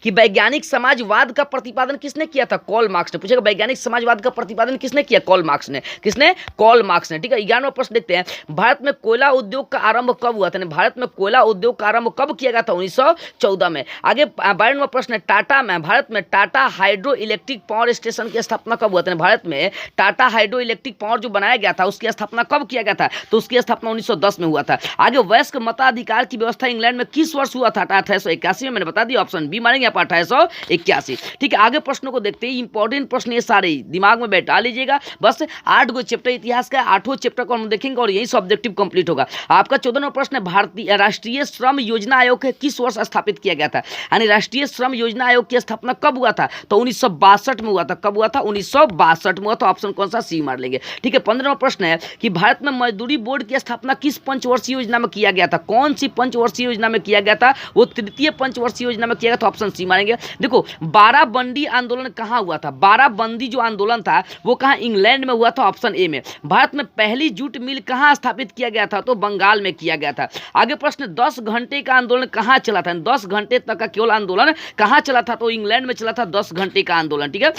S1: कि वैज्ञानिक समाजवाद का प्रतिपादन किसने किया था? कार्ल मार्क्स ने। पूछेगा वैज्ञानिक समाजवाद का प्रतिपादन किसने किया? कार्ल मार्क्स ने। किसने? कार्ल मार्क्स ने। ठीक है, 11वां प्रश्न देखते हैं, भारत में कोयला उद्योग का आरंभ कब हुआ था? भारत में कोयला उद्योग का आरंभ कब किया गया था? 1914 में। आगे 12वां प्रश्न है, भारत में Tata hydro electric power station की स्थापना कब हुआ था? भारत में टाटा हाइड्रो इलेक्ट्रिक पावर जो बनाया गया था उसकी स्थापना कब किया गया था? तो उसकी स्थापना 1910 में हुआ था। आगे वयस्क मताधिकार की व्यवस्था इंग्लैंड में किस वर्ष हुआ था? 1881 में। मैंने बता दिया, ऑप्शन बी मारेंगे आप, 1881। ठीक है, आगे प्रश्नों को देखते हैं। इंपॉर्टेंट प्रश्न ये सारे दिमाग में बैठा लीजिएगा। बस 8 गो चैप्टर इतिहास का, 8वां चैप्टर को हम देखेंगे और यही ऑब्जेक्टिव कंप्लीट होगा। आपका 14वां प्रश्न है, भारतीय राष्ट्रीय श्रम योजना आयोग किस वर्ष स्थापित किया गया था? यानी राष्ट्रीय श्रम योजना आयोग की स्थापना कब हुआ था? तो 1962 में हुआ था। कब हुआ था? 1962 में हुआ था, ऑप्शन कौन सा? सी मार लेंगे। ठीक है, 15वां प्रश्न है कि भारत में मजदूरी बोर्ड की स्थापना किस पंचवर्षीय योजना में किया गया था? कौन सी पंचवर्षीय योजना में किया गया था? वो तृतीय पंचवर्षीय योजना में किया गया था, ऑप्शन सी मारेंगे। देखो बाराबंदी आंदोलन कहां हुआ था? बाराबंदी जो आंदोलन था वो कहां? इंग्लैंड में हुआ था, ऑप्शन ए में। भारत में पहली जूट मिल कहां स्थापित किया गया था? तो बंगाल में किया गया था। आगे प्रश्न, 10 घंटे का आंदोलन कहां चला था? 10 घंटे तक का केवल आंदोलन कहां चला था? तो इंग्लैंड में चला था 10 घंटे का आंदोलन। ठीक है,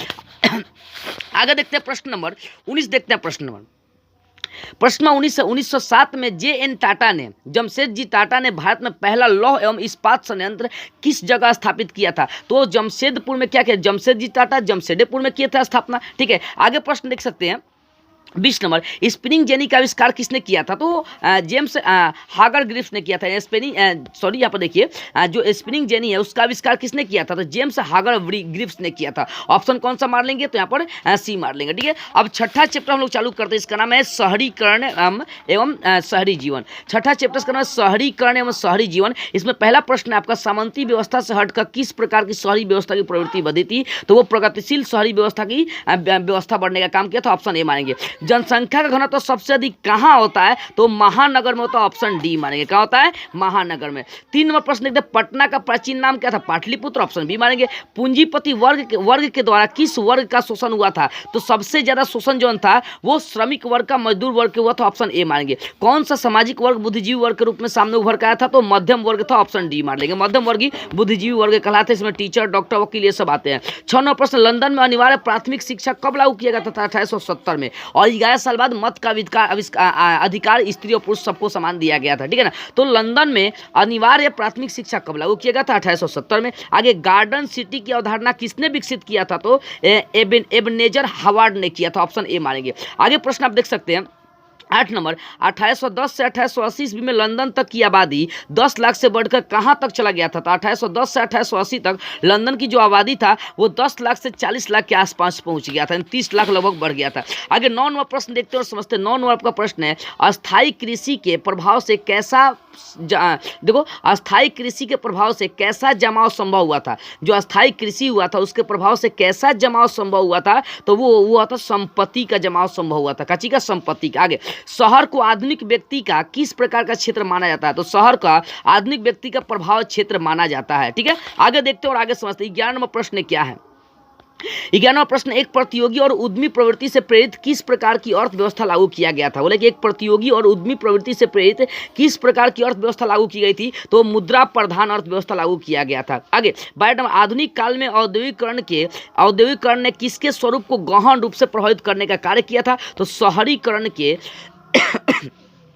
S1: आगे देखते हैं प्रश्न नंबर 19 देखते हैं। प्रश्न 1907 में जे.एन. टाटा ने, जमशेद जी टाटा ने भारत में पहला लौह एवं इस्पात संयंत्र किस जगह स्थापित किया था? तो जमशेदपुर में क्या किया? जमशेद जी टाटा जमशेदपुर में किया था स्थापना। ठीक है, आगे प्रश्न देख सकते हैं। 20 नंबर, स्पिनिंग जेनी का आविष्कार किसने किया था? तो जेम्स हागर ग्रिफ्स ने किया था। सॉरी यहाँ पर देखिए, जो स्पिनिंग जेनी है उसका आविष्कार किसने किया था? तो जेम्स हागर ग्रिफ्स ने किया था। ऑप्शन कौन सा मार लेंगे? तो यहाँ पर सी मार लेंगे। ठीक है, अब छठा चैप्टर हम लोग चालू करते हैं, इसका नाम है शहरीकरण एवं शहरी जीवन। छठा चैप्टर का नाम है शहरीकरण एवं शहरी जीवन। इसमें पहला प्रश्न है आपका, सामंती व्यवस्था से हटकर किस प्रकार की शहरी व्यवस्था की प्रवृत्ति बढ़ी थी? तो वो प्रगतिशील शहरी व्यवस्था की व्यवस्था बढ़ने का काम किया था। ऑप्शन ए मानेंगे। जनसंख्या का घनत्व तो सबसे अधिक कहाँ होता है? तो महानगर में होता है। ऑप्शन डी मानेंगे। क्या होता है? महानगर में। 3 नंबर प्रश्न देखते हैं, पटना का प्राचीन नाम क्या था? पाटलिपुत्र। ऑप्शन बी मानेंगे। पूंजीपति वर्ग के द्वारा किस वर्ग का शोषण हुआ था? तो सबसे ज्यादा शोषण जो था वो श्रमिक वर्ग का, मजदूर वर्ग के हुआ था। ऑप्शन ए मानेंगे। कौन सा सामाजिक वर्ग बुद्धिजीवी वर्ग के रूप में सामने उभर कर आया था? तो मध्यम वर्ग था। ऑप्शन डी मार लेंगे। मध्यम वर्गीय बुद्धिजीवी वर्ग कहलाते हैं। इसमें टीचर, डॉक्टर, वकील ये सब आते हैं। 6 नंबर प्रश्न, लंदन में अनिवार्य प्राथमिक शिक्षा कब लागू किया गया था? 1870 में। और 11 साल बाद मत का अधिकार स्त्री और पुरुष सबको समान दिया गया था। ठीक है ना। तो लंदन में अनिवार्य प्राथमिक शिक्षा कब लागू किया गया था? 1870 में। आगे गार्डन सिटी की अवधारणा किसने विकसित किया था? तो एबनेजर हावर्ड ने किया था। ऑप्शन ए मानेंगे। आगे प्रश्न आप देख सकते हैं, 8 नंबर, 1810 से 1880 ईस्वी में लंदन तक की आबादी 10 लाख से बढ़कर कहाँ तक चला गया था? तो 1810 से 1880 तक लंदन की जो आबादी था वो 10 लाख से 40 लाख के आसपास पहुंच गया था, 30 लाख लगभग बढ़ गया था। आगे 9 नंबर प्रश्न देखते हैं और समझते हैं। 9 नंबर का प्रश्न है, अस्थायी कृषि के प्रभाव से कैसा देखो, अस्थायी कृषि के प्रभाव से कैसा जमाव संभव हुआ था? जो अस्थायी कृषि हुआ था उसके प्रभाव से कैसा जमाव संभव हुआ था? तो वो हुआ था संपत्ति का जमाव संभव हुआ था। कच्ची का? संपत्ति का। आगे, शहर को आधुनिक व्यक्ति का किस प्रकार का क्षेत्र माना जाता है? तो शहर का आधुनिक व्यक्ति का प्रभाव क्षेत्र माना जाता है। ठीक है, आगे देखते हैं और आगे समझते हैं। 11 नंबर प्रश्न क्या है? 11वां प्रश्न, एक प्रतियोगी और उद्यमी प्रवृत्ति से प्रेरित किस प्रकार की अर्थव्यवस्था लागू किया गया था? बोले कि एक प्रतियोगी और उद्यमी प्रवृत्ति से प्रेरित किस प्रकार की अर्थव्यवस्था लागू की गई थी? तो मुद्रा प्रधान अर्थव्यवस्था लागू किया गया था। आगे 12 नंबर, आधुनिक काल में औद्योगिकरण ने किसके स्वरूप को गहन रूप से प्रभावित करने का कार्य किया था? तो शहरीकरण के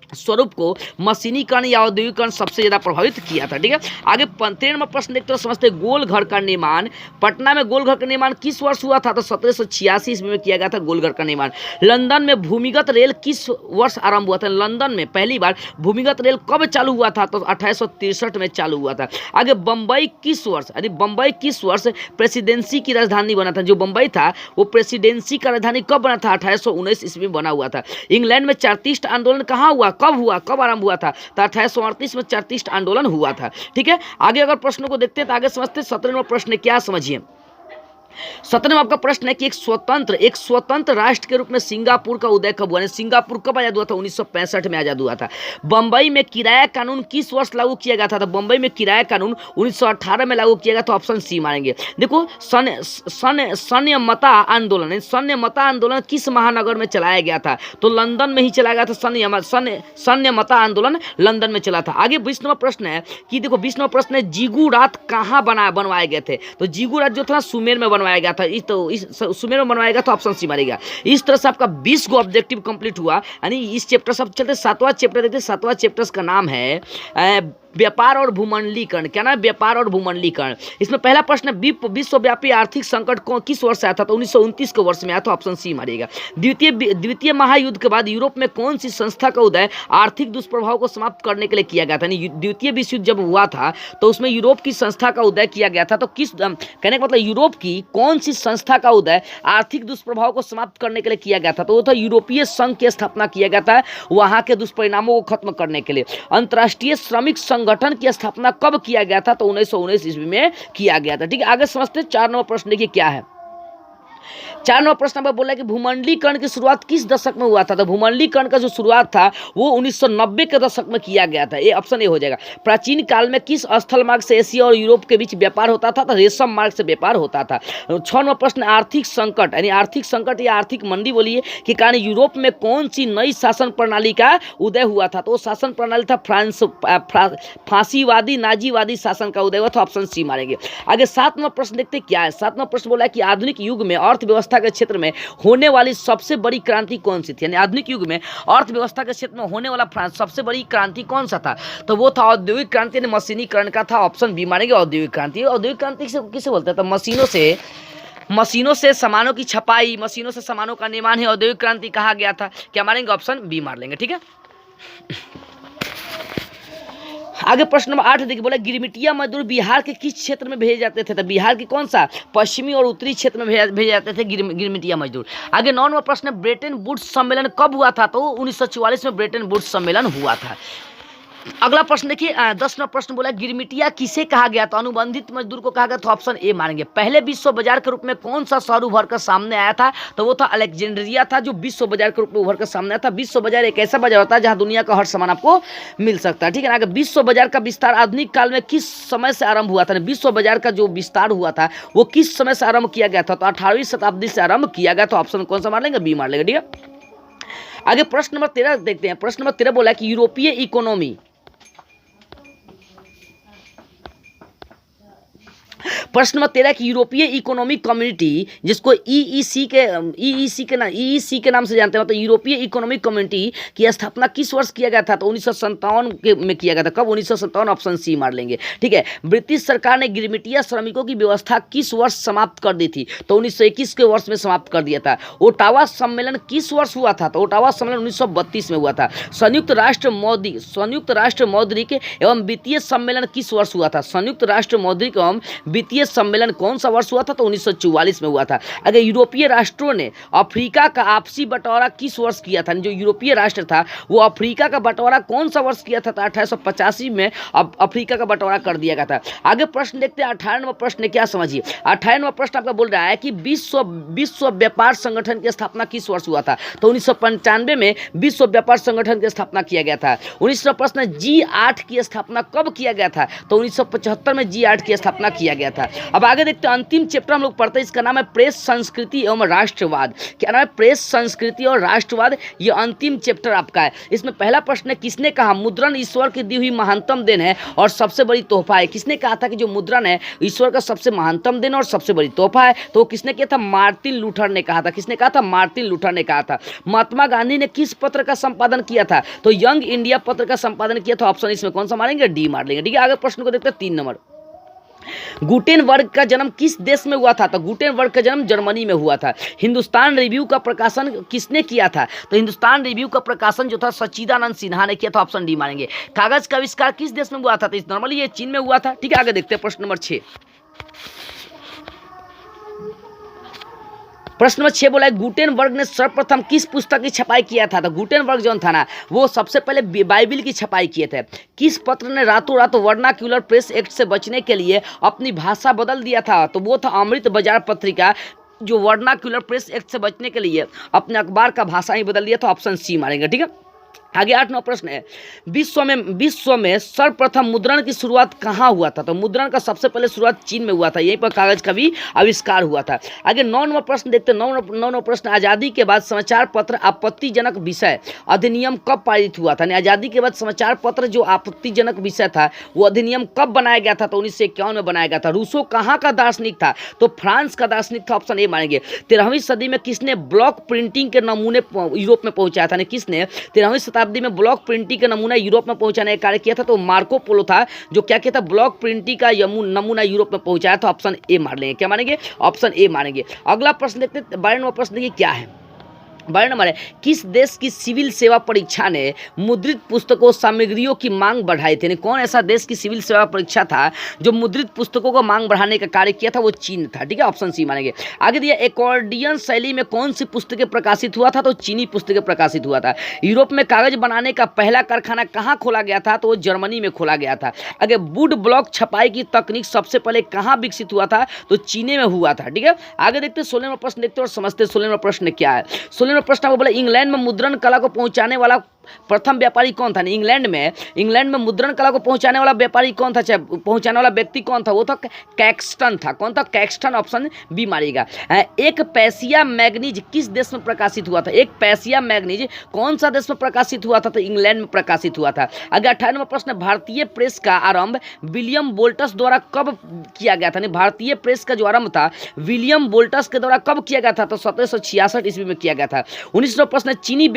S1: स्वरूप को मशीनीकरण या औद्योगिकरण सबसे ज्यादा प्रभावित किया था। ठीक है, आगे 13 नंबर प्रश्न देखते हो, समझते गोल घर का निर्माण। पटना में गोल घर का निर्माण किस वर्ष हुआ था? तो 1786 ईस्वी में किया गया था गोल घर का निर्माण। लंदन में भूमिगत रेल किस वर्ष आरंभ हुआ था? लंदन में पहली बार भूमिगत रेल कब चालू हुआ था? तो 1863 में चालू हुआ था। आगे बम्बई किस वर्ष, यानी बम्बई किस वर्ष प्रेसिडेंसी की राजधानी बना था? जो बम्बई था वो प्रेसिडेंसी का राजधानी कब बना था? 1819 ईस्वी में बना हुआ था। इंग्लैंड में चारतीस्ट आंदोलन कहाँ हुआ, कब हुआ, कब आरंभ हुआ था? तो 1838 में चारतीस्ट आंदोलन हुआ था। ठीक है, आगे अगर प्रश्नों को देखते हैं तो आगे समझते हैं। 17 नंबर प्रश्न क्या, समझिए। 17वां आपका प्रश्न है कि एक स्वतंत्र राष्ट्र के रूप में सिंगापुर का उदय कब हुआ? सिंगापुर कब आजाद हुआ था? 1965 में आजाद हुआ था। बंबई में किराया कानून किस वर्ष लागू किया गया था? तो बंबई में किराया कानून 1918 में लागू किया गया। तो ऑप्शन सी मानेंगे। देखो, सन्यमता आंदोलन किस महानगर में चलाया गया था? तो लंदन में ही चलाया गया था। सन्यमता आंदोलन लंदन में चला था। आगे 20 नंबर प्रश्न है कि देखो, 20 नंबर प्रश्न है, जिगुरात कहाँ बनवाए गए थे? तो जिगुरात जो था सुमेर में बनवाया गया था। इस सुमेर में बनवाया गया। तो ऑप्शन सी मारेगा। इस तरह से आपका 20 को ऑब्जेक्टिव कंप्लीट हुआ। यानी इस चैप्टर से चलते 7वां चैप्टर देखते। 7वां चैप्टर का नाम है व्यापार और भूमंडलीकरण। क्या नाम है? व्यापार और भूमंडलीकरण। इसमें पहला प्रश्न, विश्वव्यापी आर्थिक संकट किस वर्ष आया था? तो 1929 के वर्ष में आया था। ऑप्शन सी मारेगा। द्वितीय महायुद्ध के बाद यूरोप में कौन सी संस्था का उदय आर्थिक दुष्प्रभाव को समाप्त करने के लिए किया गया था? द्वितीय विश्व युद्ध जब हुआ था तो उसमें यूरोप की संस्था का उदय किया गया था। तो किस कहने का मतलब, यूरोप की कौन सी संस्था का उदय आर्थिक दुष्प्रभाव को समाप्त करने के लिए किया गया था? तो वो था यूरोपीय संघ की स्थापना किया गया था, वहां के दुष्परिणामों को खत्म करने के लिए। अंतर्राष्ट्रीय श्रमिक संगठन की स्थापना कब किया गया था? तो 1919 ईस्वी में किया गया था। ठीक है, आगे समझते हैं। 4 नंबर प्रश्न देखिए क्या है। 4 नंबर प्रश्न पर बोला कि भूमंडलीकरण की शुरुआत किस दशक में हुआ था? तो भूमंडलीकरण का जो शुरुआत था वो 1990 के दशक में किया गया था। ये ऑप्शन ए हो जाएगा। प्राचीन काल में किस स्थल मार्ग से एशिया और यूरोप के बीच व्यापार होता था? तो रेशम मार्ग से व्यापार होता था। 6 नंबर प्रश्न, आर्थिक संकट यानी आर्थिक संकट या आर्थिक मंदी बोलिए के कारण यूरोप में कौन सी नई शासन प्रणाली का उदय हुआ था? तो शासन प्रणाली था फांसीवादी नाजीवादी शासन का उदय हुआ था। ऑप्शन सी मारेंगे। आगे 7 नंबर प्रश्न देखते क्या है। 7 नंबर प्रश्न बोला कि आधुनिक युग में अर्थव्यवस्था के क्षेत्र में होने वाली सबसे बड़ी क्रांति कौन सी थी? यानी आधुनिक युग में अर्थव्यवस्था के क्षेत्र में होने वाला सबसे बड़ी क्रांति कौन सा था? तो वो था औद्योगिक क्रांति यानी मशीनीकरण का था। ऑप्शन बी मानेंगे। औद्योगिक क्रांति। औद्योगिक क्रांति किसे बोलते हैं? तो मशीनों से मशीनों से सामानों की छपाई, मशीनों से सामानों का निर्माण है औद्योगिक क्रांति कहा गया था। क्या मारेंगे? ऑप्शन बी मार लेंगे। ठीक है, आगे प्रश्न नंबर 8 देखिए, बोला गिरमिटिया मजदूर बिहार के किस क्षेत्र में भेजे जाते थे? तो बिहार के कौन सा पश्चिमी और उत्तरी क्षेत्र में भेजे जाते थे गिरमिटिया मजदूर। आगे 9 नंबर प्रश्न, ब्रेटन वुड्स सम्मेलन कब हुआ था? तो 1944 में ब्रेटन वुड्स सम्मेलन हुआ था। अगला प्रश्न देखिए, 10 नंबर प्रश्न बोला गिरमिटिया किसे कहा गया? तो अनुबंधित मजदूर को कहा गया, तो ऑप्शन ए मारेंगे। पहले विश्व बाजार के रूप में कौन सा शहर उभर कर सामने आया था? तो वो था अलेक्जेंड्रिया था, जो विश्व बाजार के रूप में उभर कर सामने आया था। विश्व बाजार एक ऐसा बाजार होता है जहां दुनिया का हर सामान आपको मिल सकता है। ठीक है ना। आगे विश्व बाजार का विस्तार आधुनिक काल में किस समय से आरंभ हुआ था? विश्व बाजार का जो विस्तार हुआ था वो किस समय से आरंभ किया गया था? तो 18वीं शताब्दी से आरंभ किया गया। तो ऑप्शन कौन सा मार लेंगे? बी मार लेंगे। ठीक है, आगे प्रश्न नंबर 13 देखते हैं। प्रश्न नंबर 13 बोला कि यूरोपीय इकोनॉमी, प्रश्न नंबर 13 की यूरोपीय इकोनॉमिक कम्युनिटी, जिसको ईईसी के नाम से जानते हैं, मतलब यूरोपीय इकोनॉमिक कम्युनिटी की स्थापना किस वर्ष किया गया था? तो 1957 में किया गया था। कब? 1957। ऑप्शन सी मार लेंगे। ठीक है, ब्रिटिश सरकार ने गिरमिटिया श्रमिकों की व्यवस्था किस वर्ष समाप्त कर दी थी? तो 1921 के वर्ष में समाप्त कर दिया था। ओटावा सम्मेलन किस वर्ष हुआ था? तो ओटावा सम्मेलन 1932 में हुआ था। संयुक्त राष्ट्र मौद्रिक एवं वित्तीय सम्मेलन किस वर्ष हुआ था? संयुक्त राष्ट्र मौद्रिक एवं वित्तीय सम्मेलन कौन सा वर्ष हुआ था? तो 1944 में हुआ था। अगर यूरोपीय राष्ट्रों ने अफ्रीका का आपसी बंटवारा किस वर्ष किया था? जो यूरोपीय राष्ट्र था वो अफ्रीका का बंटवारा कौन सा वर्ष किया था? तो 1885 में अफ्रीका का बंटवारा कर दिया गया था। आगे प्रश्न देखते हैं। 18 नंबर प्रश्न क्या समझिए। 18 नंबर प्रश्न आपका बोल रहा है कि विश्व व्यापार संगठन की स्थापना किस वर्ष हुआ था? तो 1995 में विश्व व्यापार संगठन की स्थापना किया गया था। 19वां प्रश्न, G8 की स्थापना कब किया गया था? तो 1975 में G8 की स्थापना किया गया था। अब आगे देखते हैं, अंतिम चैप्टर हम लोग पढ़ते हैं, इसका नाम है प्रेस संस्कृति एवं राष्ट्रवाद। क्या नाम है? प्रेस संस्कृति और राष्ट्रवाद। ये अंतिम चैप्टर आपका है। इसमें पहला प्रश्न है, किसने कहा मुद्रण ईश्वर की दी हुई महानतम देन है और सबसे बड़ी तोहफा है? किसने कहा था कि जो मुद्रण है ईश्वर का सबसे महानतम देन और सबसे बड़ी तोहफा है? तो किसने किया था? मार्टिन लूथर ने कहा था। किसने कहा था? मार्टिन लूथर ने कहा था। महात्मा गांधी ने किस पत्र का संपादन किया था? तो यंग इंडिया पत्र का संपादन किया था। ऑप्शन इसमें कौन सा मारेंगे? डी मार लेंगे। ठीक है, आगे प्रश्न को देखते हैं 3 नंबर। गुटेनबर्ग का जन्म किस देश में हुआ था? तो गुटेनबर्ग का जन्म जर्मनी में हुआ था। हिंदुस्तान रिव्यू का प्रकाशन किसने किया था? तो हिंदुस्तान रिव्यू का प्रकाशन जो था सच्चिदानंद सिन्हा ने किया था। ऑप्शन डी मानेंगे। कागज का आविष्कार किस देश में हुआ था? तो नॉर्मली ये चीन में हुआ था। ठीक है, आगे देखते हैं प्रश्न नंबर 6। प्रश्न नंबर 6 बोला है, गुटेनबर्ग ने सर्वप्रथम किस पुस्तक की छपाई किया था? तो गुटेनबर्ग जो था ना वो सबसे पहले बाइबिल की छपाई किए थे। किस पत्र ने रातों रात वर्नाक्युलर प्रेस एक्ट से बचने के लिए अपनी भाषा बदल दिया था? तो वो था अमृत बाजार पत्रिका, जो वर्नाक्युलर प्रेस एक्ट से बचने के लिए अपने अखबार का भाषा ही बदल दिया था। ऑप्शन सी मारेंगे। ठीक है, आगे 8 नंबर प्रश्न है, विश्व में सर्वप्रथम मुद्रण की शुरुआत कहाँ हुआ था? तो मुद्रण का सबसे पहले शुरुआत चीन में हुआ था। यहीं पर कागज का भी आविष्कार हुआ था। आगे 9 नंबर प्रश्न देखते हैं। 9 नंबर प्रश्न, आज़ादी के बाद समाचार पत्र आपत्तिजनक विषय अधिनियम कब पारित हुआ था? आज़ादी के बाद समाचार पत्र जो आपत्तिजनक विषय था वो अधिनियम कब बनाया गया था? तो 1951 में बनाया गया था। रूसो कहाँ का दार्शनिक था? तो फ्रांस का दार्शनिक था। ऑप्शन ए मानेंगे। 13वीं सदी में किसने ब्लॉक प्रिंटिंग के नमूने यूरोप में पहुंचाया था? किसने 13वीं शताब्दी में ब्लॉक प्रिंटिंग का नमूना यूरोप में पहुंचाने का कार्य किया था? तो मार्को पोलो था, जो क्या किया था? ब्लॉक प्रिंटिंग का नमूना यूरोप में पहुंचाया था। ऑप्शन ए मार लेंगे। क्या मानेंगे? ऑप्शन ए मानेंगे। अगला प्रश्न देखते हैं। 12 नंबर प्रश्न देखिए क्या है। 12 नंबर है, किस देश की सिविल सेवा परीक्षा ने मुद्रित पुस्तकों सामग्रियों की मांग बढ़ाई थी? कौन ऐसा देश की सिविल सेवा परीक्षा था जो मुद्रित पुस्तकों को मांग बढ़ाने का कार्य किया था? वो चीन था। ठीक है, ऑप्शन सी मानेंगे। आगे दिया, एकॉर्डियन शैली में कौन सी पुस्तकें प्रकाशित हुआ था? तो चीनी पुस्तकें प्रकाशित हुआ था। यूरोप में कागज बनाने का पहला कारखाना कहाँ खोला गया था? तो वो जर्मनी में खोला गया था। आगे वुड ब्लॉक छपाई की तकनीक सबसे पहले कहाँ विकसित हुआ था? तो चीन में हुआ था। ठीक है, आगे देखते 16 नंबर प्रश्न देखते और समझते 16 नंबर प्रश्न क्या है। 16 प्रश्न आपको बोला, इंग्लैंड में मुद्रण कला को पहुंचाने वाला प्रथम व्यापारी कौन था? इंग्लैंड में मुद्रण कला को पहुंचाने वाला व्यापारी कौन था? पहुंचाने वाला व्यक्ति कौन था? वो था कैक्सटन था। कौन था? कैक्सटन। ऑप्शन बी मारेगा। एक पैसिया मैगनीज किस देश में प्रकाशित हुआ था? एक पैसिया मैगनीज कौन सा देश में प्रकाशित हुआ था? तो इंग्लैंड में प्रकाशित हुआ था। अगर 18वां प्रश्न, भारतीय प्रेस का आरंभ विलियम बोल्टस द्वारा कब किया गया था? भारतीय प्रेस का जो आरंभ था विलियम बोल्टस के द्वारा कब किया गया था? तो 1766 ईस्वी में किया गया था। 19वां प्रश्न, चीनी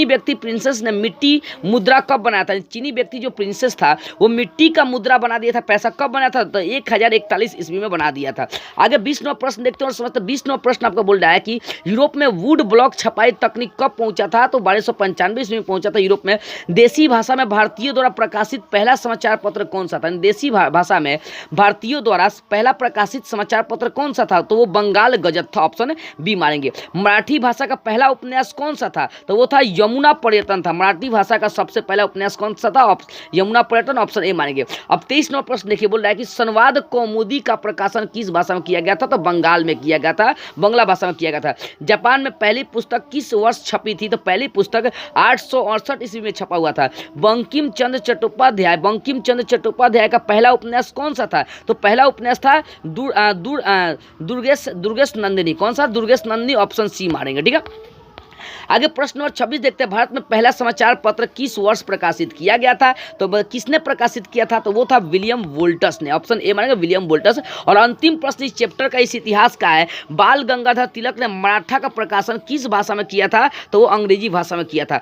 S1: व्यक्ति व्यक्ति प्रिंसेस ने मिट्टी मुद्रा कब बनाया था? चीनी व्यक्ति जो प्रिंसेस था वो मिट्टी का मुद्रा बना दिया था। पैसा कब बनाया था? तो 1041 ईस्वी में बना दिया था। आगे 20वां प्रश्न देखते हैं और समझते हैं। 20वां प्रश्न आपको बोल रहा है कि यूरोप में वुड ब्लॉक छपाई तकनीक कब पहुंचा था? तो 1295 ईस्वी में पहुंचा था यूरोप में। देसी भाषा में भारतीयों द्वारा प्रकाशित पहला समाचार पत्र कौन सा था? देसी भाषा में भारतीयों द्वारा पहला प्रकाशित समाचार पत्र कौन सा था? तो वो बंगाल गजट था। ऑप्शन बी मारेंगे। मराठी भाषा का पहला उपन्यास कौन सा था? तो वो था यमुना पर्यटन था। मराठी भाषा का सबसे पहला उपन्यास कौन सा था? यमुना पर्यटन। ऑप्शन ए मानेंगे। अब 23वां प्रश्न देखिए, बोल रहा है कि संवाद कौमुदी का प्रकाशन किस भाषा में किया गया था? तो बंगाल में किया गया था, बंगला भाषा में किया गया था। जापान में पहली पुस्तक किस वर्ष छपी थी? तो पहली पुस्तक 868 ईस्वी में छपा हुआ था। बंकिम चंद्र चट्टोपाध्याय का पहला उपन्यास कौन सा था? तो पहला उपन्यास था दुर्गेश नंदिनी। कौन सा? दुर्गेश नंदिनी। ऑप्शन सी मारेंगे। ठीक है, आगे प्रश्न नंबर 26 देखते हैं। भारत में पहला समाचार पत्र किस वर्ष प्रकाशित किया गया था? तो किसने प्रकाशित किया था? तो वो था विलियम वोल्टस ने। ऑप्शन ए मानेगा, विलियम वोल्टस। और अंतिम प्रश्न इस चैप्टर का, इस इतिहास का है, बाल गंगाधर तिलक ने मराठा का प्रकाशन किस भाषा में किया था? तो वो अंग्रेजी भाषा में किया था।